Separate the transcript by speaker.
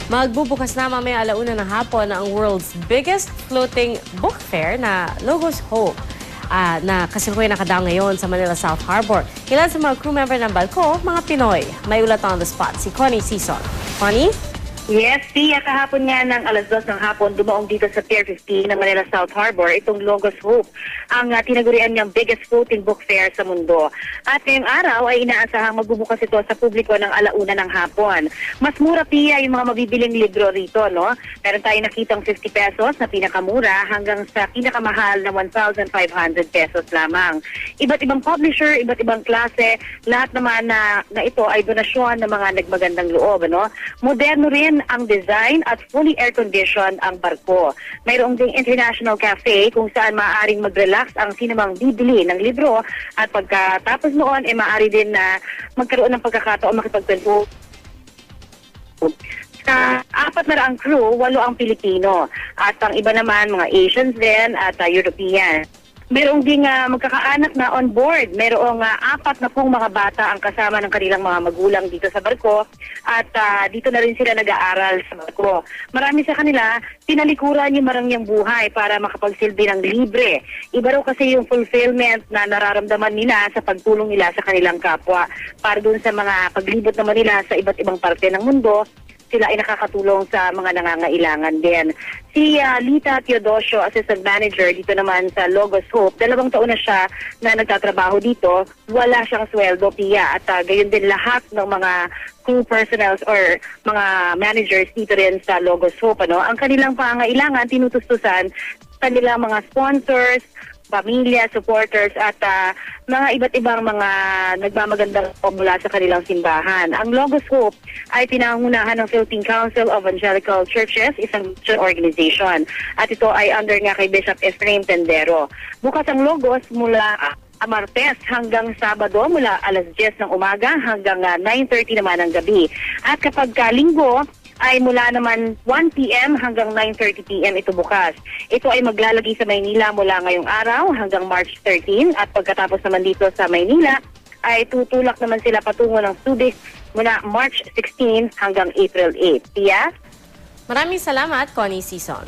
Speaker 1: Magbubukas na mamaya 1:00 ng hapon ang world's biggest floating book fair na Logos Hope na kasalukuyan nakadaang ngayon sa Manila South Harbor. Ilan sa mga crew member ng Balko, mga Pinoy. May ulat on the spot si Connie Sison. Connie?
Speaker 2: Yes, Pia, kahapon nga ng 2:00 ng hapon, dumaong dito sa Pier 15 ng Manila South Harbor, itong Logos Hope, ang tinagurian niyang biggest floating book fair sa mundo. At ngayong araw ay inaasahang magbubukas ito sa publiko ng 1:00 ng hapon. Mas mura, Pia, yung mga mabibiling libro rito, no? Meron tayo nakitang 50 pesos na pinakamura hanggang sa pinakamahal na 1,500 pesos lamang. Iba't ibang publisher, iba't ibang klase, lahat naman na ito ay donasyon ng mga nagmagandang loob, no? Moderno rin ang design at fully air-conditioned ang barko. Mayroong ding international cafe kung saan maaaring mag-relax ang sinumang bibili ng libro at pagkatapos noon ay maaari din na magkaroon ng pagkakataon makipagkwento. Sa 400 crew, 8 ang Pilipino at ang iba naman mga Asians din at European. Merong ding magkakaanak na on board. Merong 4 na pong mga bata ang kasama ng kanilang mga magulang dito sa barko at dito na rin sila nag-aaral sa barko. Marami sa kanila, tinalikuran yung marangyang buhay para makapagsilbi ng libre. Iba raw kasi yung fulfillment na nararamdaman nila sa pagtulong nila sa kanilang kapwa para dun sa mga paglibot naman nila sa iba't ibang parte ng mundo. Sila ay nakakatulong sa mga nangangailangan din. Si Lita Teodosio, Assistant Manager dito naman sa Logos Hope, 2 taon na siya na nagtatrabaho dito. Wala siyang sweldo, Pia. At gayon din lahat ng mga crew personnel or mga managers dito rin sa Logos Hope. Ano? Ang kanilang pangailangan, tinutustusan kanilang mga sponsors, pamilya, supporters at mga iba't ibang mga nagmamagandang mula sa kanilang simbahan. Ang Logos Hope ay pinangunahan ng Philippine Council of Evangelical Churches, isang organization. At ito ay under nga kay Bishop Efraim Tendero. Bukas ang Logos mula Martes hanggang Sabado mula 10:00 ng umaga hanggang 9:30 naman ng gabi. At kapag Linggo, ay mula naman 1 p.m. hanggang 9:30 p.m. ito bukas. Ito ay maglalagay sa Maynila mula ngayong araw hanggang March 13 at pagkatapos naman dito sa Maynila ay tutulak naman sila patungo ng Subic mula March 16 hanggang April 8. Pia?
Speaker 1: Maraming salamat, Connie Sison.